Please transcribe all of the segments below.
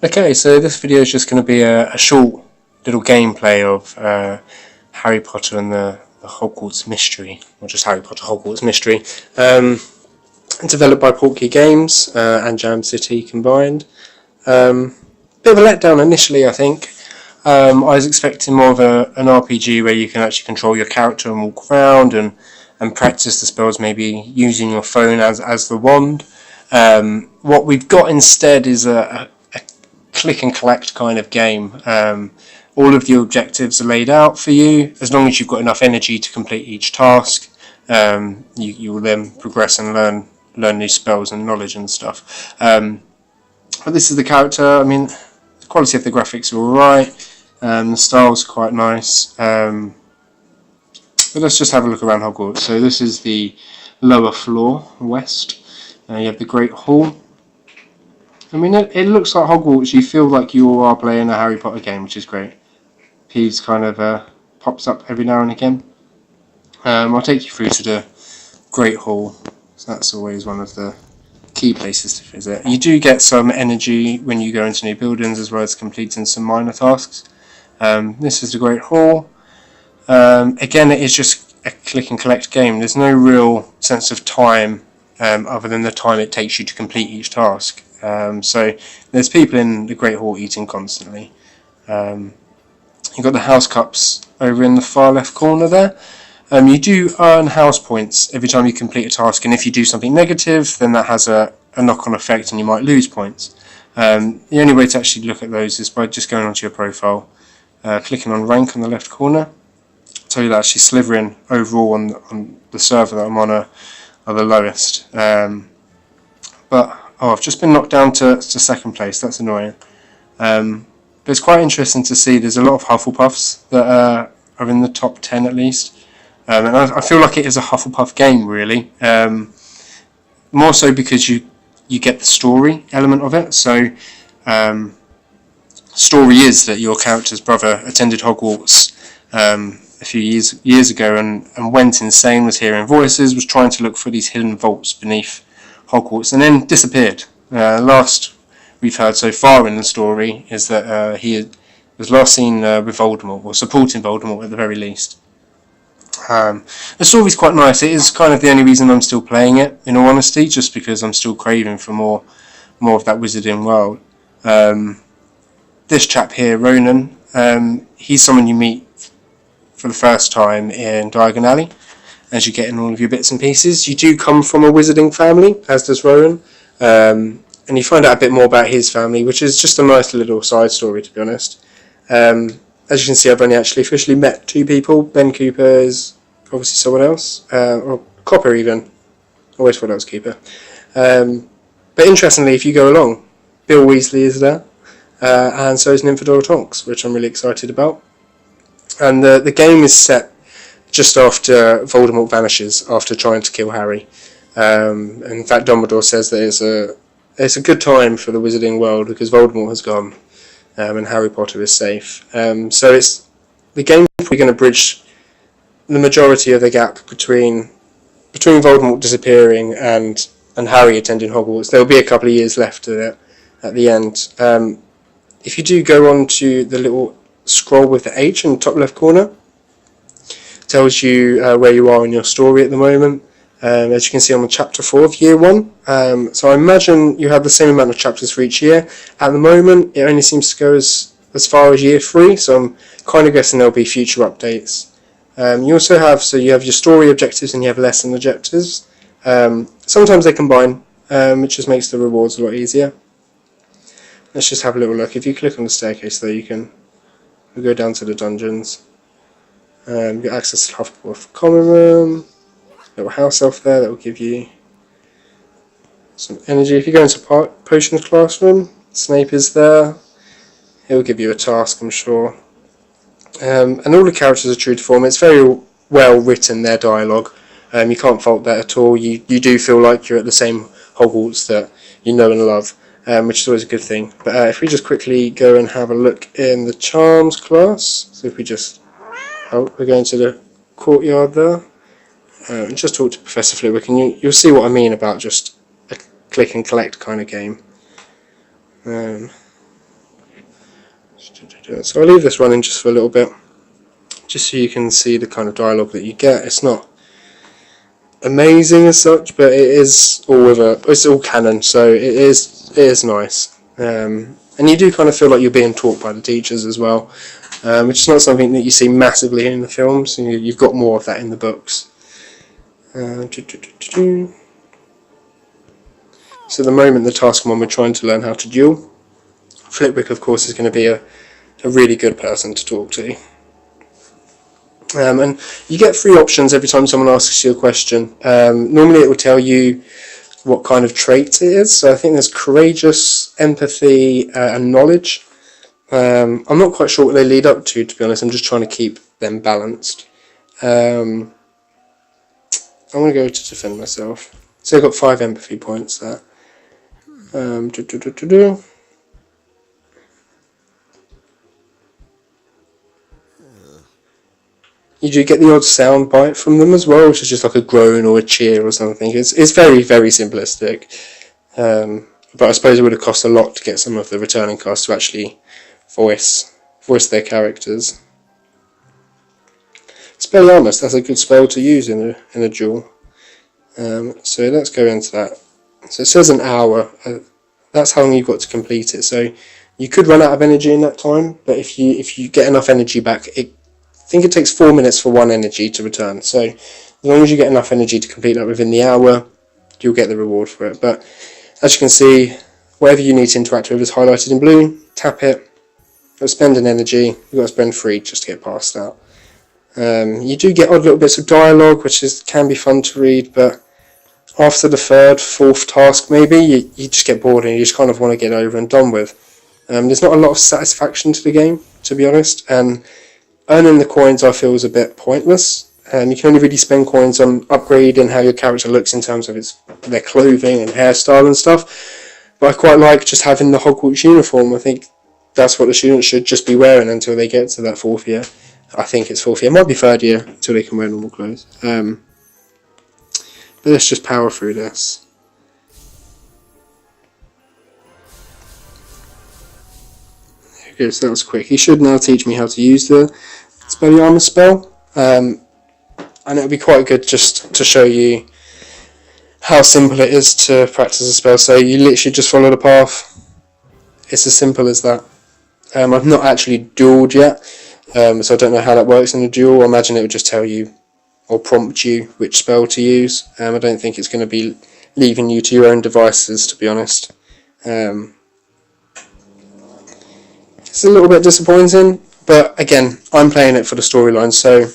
Okay, so this video is just going to be a short little gameplay of Harry Potter and the Hogwarts Mystery, or just Harry Potter Hogwarts Mystery, developed by Portkey Games and Jam City combined. Bit of a letdown initially, I think. I was expecting more of an RPG where you can actually control your character and walk around and practice the spells, maybe using your phone as the wand. What we've got instead is a click and collect kind of game. All of the objectives are laid out for you. As long as you've got enough energy to complete each task, you will then progress and learn new spells and knowledge and stuff. But this is the character. I mean, the quality of the graphics are alright. The style's quite nice. But let's just have a look around Hogwarts. So this is the lower floor, west. You have the Great Hall. I mean, it looks like Hogwarts. You feel like you are playing a Harry Potter game, which is great. Peeves kind of pops up every now and again. I'll take you through to the Great Hall. So that's always one of the key places to visit. You do get some energy when you go into new buildings, as well as completing some minor tasks. This is the Great Hall. Again, it is just a click and collect game. There's no real sense of time other than the time it takes you to complete each task. So there's people in the Great Hall eating constantly. You've got the house cups over in the far left corner there. You do earn house points every time you complete a task, and if you do something negative, then that has a knock-on effect and you might lose points. The only way to actually look at those is by just going onto your profile, clicking on rank on the left corner. I'll tell you that actually Slytherin overall on the server that I'm on are the lowest. But I've just been knocked down to second place. That's annoying. But it's quite interesting to see there's a lot of Hufflepuffs that are in the top 10 at least. And I feel like it is a Hufflepuff game, really. More so because you get the story element of it. So, story is that your character's brother attended Hogwarts a few years ago and went insane, was hearing voices, was trying to look for these hidden vaults beneath Hogwarts, and then disappeared. Last we've heard so far in the story is that he was last seen with Voldemort, or supporting Voldemort at the very least. The story's quite nice. It is kind of the only reason I'm still playing it, in all honesty, just because I'm still craving for more of that wizarding world. This chap here, Ronan, he's someone you meet for the first time in Diagon Alley, as you get in all of your bits and pieces. You do come from a wizarding family, as does Rowan, and you find out a bit more about his family, which is just a nice little side story, to be honest. As you can see, I've only actually officially met two people. Ben Cooper is obviously someone else, or Copper even. I always thought that was Cooper. But interestingly, if you go along, Bill Weasley is there, and so is Nymphadora Tonks, which I'm really excited about. And the game is set just after Voldemort vanishes after trying to kill Harry. In fact, Dumbledore says that it's a good time for the wizarding world because Voldemort has gone and Harry Potter is safe. So the game is probably going to bridge the majority of the gap between Voldemort disappearing and Harry attending Hogwarts. There will be a couple of years left of it at the end. If you do go on to the little scroll with the H in the top left corner, tells you where you are in your story at the moment. As you can see, I'm on chapter 4 of year 1. So I imagine you have the same amount of chapters for each year. At the moment, it only seems to go as far as year 3, so I'm kind of guessing there'll be future updates. You also have your story objectives and you have lesson objectives. Sometimes they combine, which just makes the rewards a lot easier. Let's just have a little look. If you click on the staircase there, we'll go down to the dungeons. You get access to Hufflepuff Common Room. Little house elf there that will give you some energy. If you go into Potions Classroom, Snape is there. He'll give you a task, I'm sure. And all the characters are true to form. It's very well written, their dialogue. You can't fault that at all. You do feel like you're at the same Hogwarts that you know and love, which is always a good thing. But if we just quickly go and have a look in the Charms class. So if we we're going to the courtyard there. And just talk to Professor Flitwick, and you'll see what I mean about just a click and collect kind of game. So I'll leave this running just for a little bit, just so you can see the kind of dialogue that you get. It's not amazing as such, but it is all it's all canon, so it is nice. And you do kind of feel like you're being taught by the teachers as well, which is not something that you see massively in the films. You've got more of that in the books. So at the moment, the task one, we're trying to learn how to duel. Flitwick, of course, is going to be a really good person to talk to. And you get 3 options every time someone asks you a question. Normally it will tell you what kind of trait it is. So I think there's courageous, empathy, and knowledge. I'm not quite sure what they lead up to be honest. I'm just trying to keep them balanced. I'm going to go to defend myself. So I've got 5 empathy points there. You do get the odd sound bite from them as well, which is just like a groan or a cheer or something. It's very, very simplistic. But I suppose it would have cost a lot to get some of the returning cast to actually voice their characters. Expelliarmus, that's a good spell to use in a duel. So let's go into that. So it says an hour. That's how long you've got to complete it. So you could run out of energy in that time, but if you get enough energy back, I think it takes 4 minutes for 1 energy to return. So as long as you get enough energy to complete that within the hour, you'll get the reward for it. But as you can see, whatever you need to interact with is highlighted in blue. Tap it. You'll spend an energy. You've got to spend 3 just to get past that. You do get odd little bits of dialogue, which can be fun to read, but after the 3rd, 4th task maybe, you just get bored and you just kind of want to get over and done with. There's not a lot of satisfaction to the game, to be honest, and earning the coins I feel is a bit pointless. You can only really spend coins on upgrading how your character looks in terms of their clothing and hairstyle and stuff, but I quite like just having the Hogwarts uniform. I think that's what the students should just be wearing until they get to that 4th year. I think it's 4th year, it might be 3rd year until they can wear normal clothes. But let's just power through this. There we go, so that was quick. He should now teach me how to use the Expelliarmus spell. And it'll be quite good just to show you how simple it is to practice a spell. So you literally just follow the path. It's as simple as that. I've not actually duelled yet, so I don't know how that works in a duel. I imagine it would just tell you or prompt you which spell to use. I don't think it's going to be leaving you to your own devices, to be honest. It's a little bit disappointing, but again, I'm playing it for the storyline, so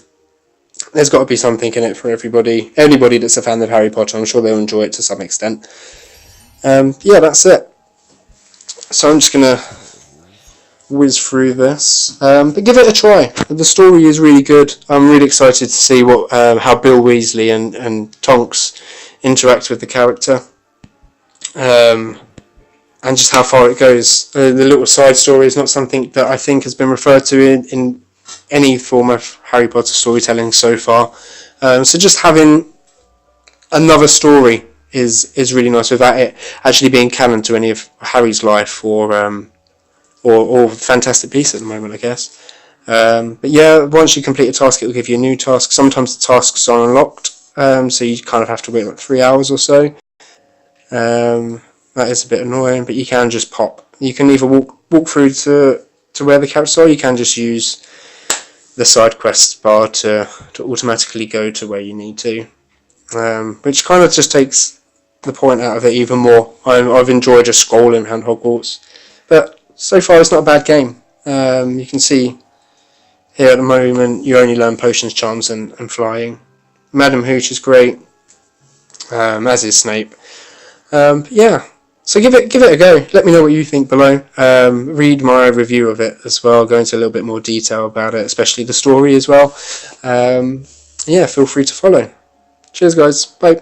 there's got to be something in it for everybody. Anybody that's a fan of Harry Potter, I'm sure they'll enjoy it to some extent. Yeah, that's it. So I'm just going to whiz through this, but give it a try. The story is really good. I'm really excited to see how Bill Weasley and Tonks interact with the character, and just how far it goes. The little side story is not something that I think has been referred to in any form of Harry Potter storytelling so far. So just having another story is really nice without it actually being canon to any of Harry's life or Fantastic Beasts at the moment, I guess. But yeah, once you complete a task, it will give you a new task. Sometimes the tasks are unlocked, so you kind of have to wait like 3 hours or so. That is a bit annoying, but you can just pop. You can either walk through to where the characters are. You can just use the side quest bar to automatically go to where you need to, which kind of just takes the point out of it even more. I've enjoyed just scrolling around Hogwarts, but so far it's not a bad game. You can see here at the moment you only learn potions, charms and flying. Madam Hooch is great, as is Snape. Yeah, so give it a go. Let me know what you think below. Read my review of it as well, go into a little bit more detail about it, especially the story as well. Yeah, feel free to follow. Cheers guys, bye.